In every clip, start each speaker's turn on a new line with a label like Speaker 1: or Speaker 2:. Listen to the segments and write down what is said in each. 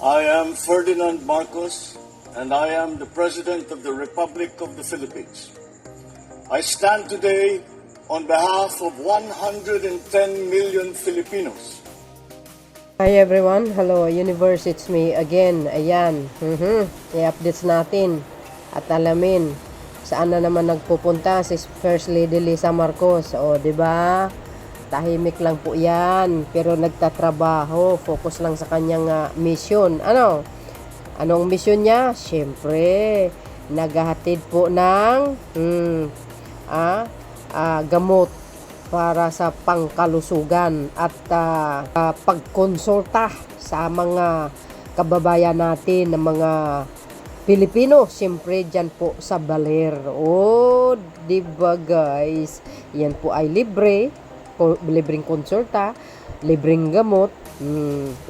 Speaker 1: I am Ferdinand Marcos, and I am the President of the Republic of the Philippines. I stand today on behalf of 110 million Filipinos.
Speaker 2: Hi everyone, hello universe, it's me again. Ayan, i-updates natin at alamin saan na naman nagpupunta si First Lady Lisa Marcos. O, di ba? Tahimik lang po 'yan, pero nagtatrabaho, focus lang sa kanyang mission. Anong mission niya? Siyempre, naghahatid po ng gamot para sa pangkalusugan at pagkonsulta sa mga kababayan natin ng mga Pilipino, siyempre dyan po sa Baler. O, diba guys? Yan po ay libreng konsulta, libreng gamot,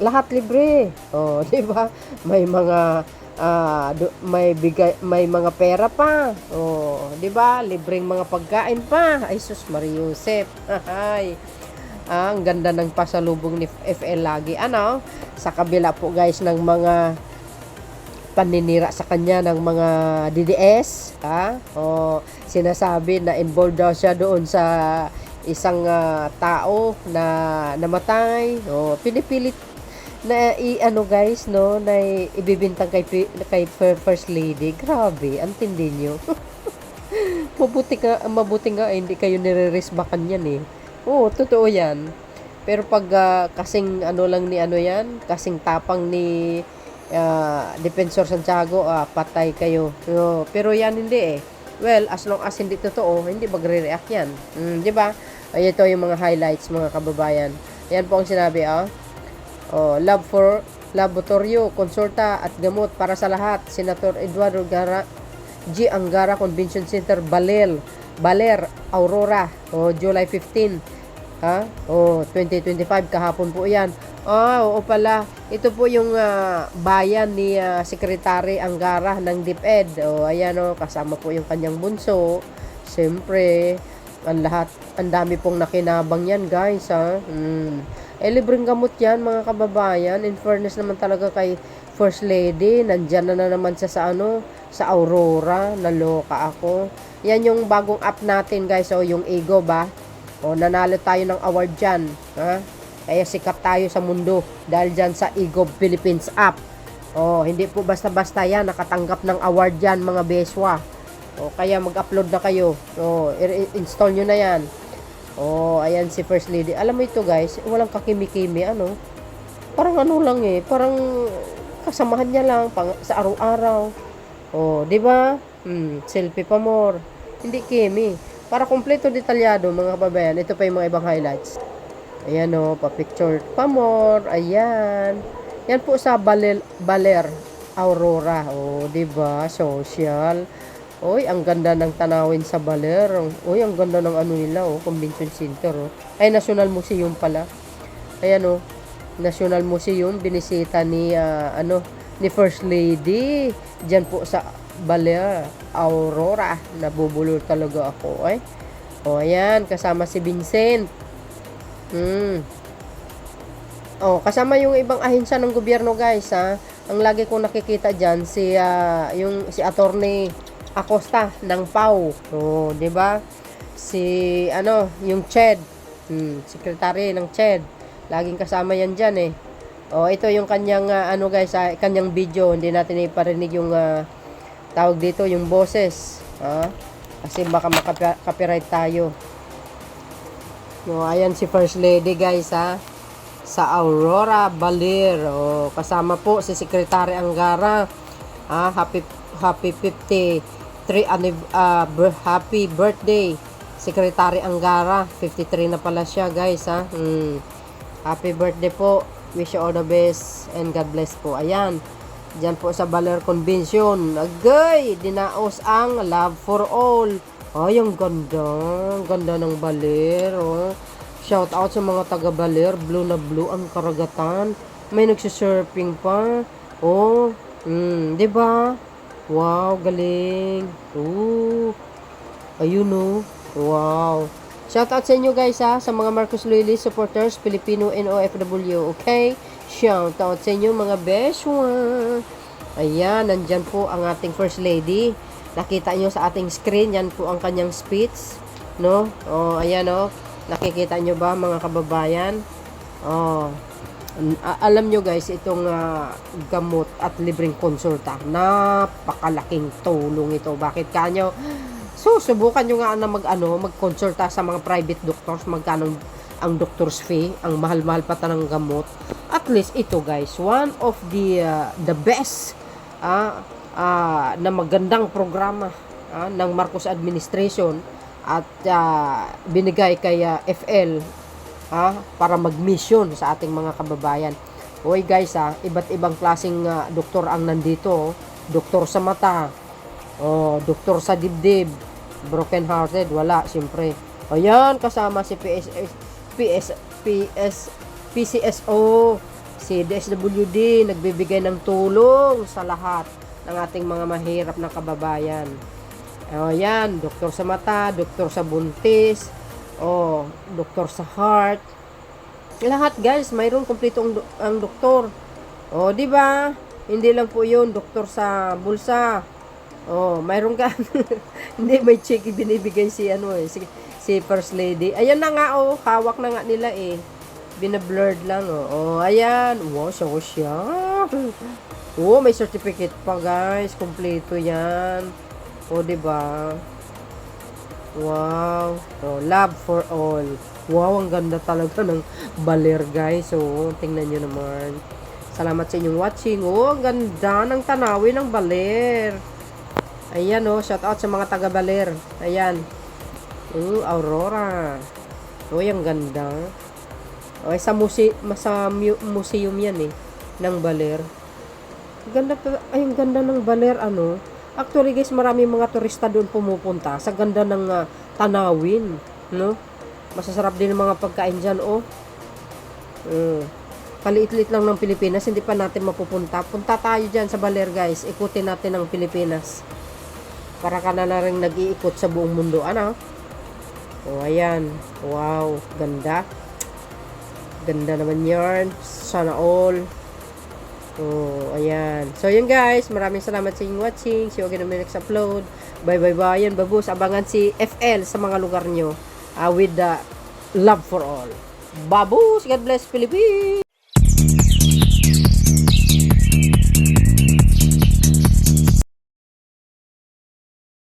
Speaker 2: lahat libre. O, diba? May mga may mga pera pa. Oh, 'di ba? Libreng mga pagkain pa. Ay sus Mariusep. Ay. Ang ganda ng pasalubong ni FL lagi. Sa kabila po guys ng mga paninira sa kanya ng mga DDS, sinasabi na involved daw siya doon sa isang tao na namatay. Pinipilit na guys, na ibibintang kay First Lady. Grabe, ang tindi nyo. mabuti nga hindi kayo nire-resbakan yan eh. Oo, totoo yan. Pero pag kasing kasing tapang ni Defensor Santiago, patay kayo. Pero yan hindi eh. Well, as long as hindi totoo, hindi magre-react yan. Di ba? Ay, ito yung mga highlights, mga kababayan. Yan po ang sinabi, love for laboratorio, konsulta at gamot para sa lahat. Senator Eduardo G. Angara Convention Center, Baler, Aurora, July 15, 2025, kahapon po yan. Oo pala, ito po yung bayan ni Secretary Angara ng DepEd. Ayan kasama po yung kanyang bunso. Siyempre, ang dami pong nakinabang yan guys, libreng gamot yan mga kababayan. In fairness naman talaga kay First Lady, nandyan na naman siya sa Aurora. Naloka ako. Yan yung bagong app natin guys, yung Ego ba? Nanalo tayo ng award dyan. Kaya sikat tayo sa mundo dahil dyan sa Ego Philippines app. Hindi po basta-basta yan, nakatanggap ng award dyan mga beswa. Kaya mag-upload na kayo. I-install nyo na yan. Ayan si First Lady. Alam mo ito guys, walang kakimi-kimi, parang lang parang kasamahan niya lang sa araw-araw. Di ba? Selfie pa more. Hindi kimi. Para kompleto detalyado mga kababayan. Ito pa yung mga ibang highlights. Ayan pa-picture pa more. Ayan. Yan po sa Baler, Aurora. Di ba? Social. Oy, ang ganda ng tanawin sa Baler. Oy, ang ganda ng nila, Convention Center, Ay, National Museum pala. Ayan, National Museum, binisita ni, ni First Lady. Diyan po sa Baler, Aurora. Nabubulol talaga ako, ayan, kasama si Vincent. Kasama yung ibang ahensya ng gobyerno, guys, Ang lagi kong nakikita diyan si Attorney Acosta ng PAW. Di ba? Yung CHED. Secretary ng CHED. Laging kasama yan diyan eh. Ito yung kanyang guys, kanyang video. Hindi natin iparinig yung tawag dito, yung boses. Kasi baka maka-copyright tayo. Ayan si First Lady guys, sa Aurora, Baler. Kasama po si Secretary Angara. Happy 53 happy birthday Secretary Angara. 53 na pala siya guys, Happy birthday po. Wish you all the best and God bless po. Ayan, dyan po sa Baler Convention. Agay, dinaos ang love for all. Ay, ang ganda ng Baler. Shout out sa mga taga Baler. Blue na blue ang karagatan. May nagsisurfing pa. Diba? Wow, galing. Ayun wow. Shout out sa inyo guys, sa mga Marcos Loyalist supporters, Filipino and OFW, okay? Shout out sa inyo mga beswa. Ayan, nandyan po ang ating First Lady. Nakita nyo sa ating screen, yan po ang kanyang speech. No? Oh, ayan oh. Nakikita nyo ba mga kababayan? Oh. Alam nyo guys, itong gamot at libreng konsulta, napakalaking tulong ito. Bakit kanyo? So, subukan nyo nga na magkonsulta sa mga private doctors, magkano ang doctor's fee, ang mahal-mahal pa ng gamot. At least ito guys, one of the best na magandang programa ng Marcos administration at binigay kay FL para mag-mission sa ating mga kababayan. Hoy guys iba't ibang klaseng doktor ang nandito. Doktor sa mata, doktor sa dibdib, broken hearted, wala siyempre. Ayan, kasama si PCSO, si DSWD, nagbibigay ng tulong sa lahat ng ating mga mahirap na kababayan. Ayan, doktor sa mata, doktor sa buntis, doktor sa heart. Lahat guys, mayroon kumpleto ang doktor. Di ba? Hindi lang po 'yun, doktor sa bulsa. Mayroon ka. Hindi, may check binibigay si si First Lady. Ayan na nga hawak na nga nila bina-blurred lang ayan. Wow, siya. May certificate pa guys, kumpleto 'yan. Di ba? Wow. Love for all. Wow, ang ganda talaga ng baler guys. Tingnan nyo naman. Salamat sa inyong watching. Ang ganda ng tanawin ng baler. Ayan shout out sa mga taga baler. Ayan. Aurora. Ang ganda. Sa museum yan ng baler. Ganda ang ganda ng baler Actually guys, marami mga turista doon pumupunta sa ganda ng tanawin, no? Masasarap din ang mga pagkain diyan, Kaliit-liit lang ng Pilipinas, hindi pa natin mapupunta. Punta tayo diyan sa Baler, guys. Ikutin natin ang Pilipinas. Para ka na rin nag-iikot sa buong mundo, ayan. Wow, ganda. Ganda naman 'yarn. Sana all. Ayan. So, yun guys. Maraming salamat sa inyong watching. See you again on my next upload. Bye. Yan, babus. Abangan si FL sa mga lugar nyo with the love for all. Babus. God bless Philippines.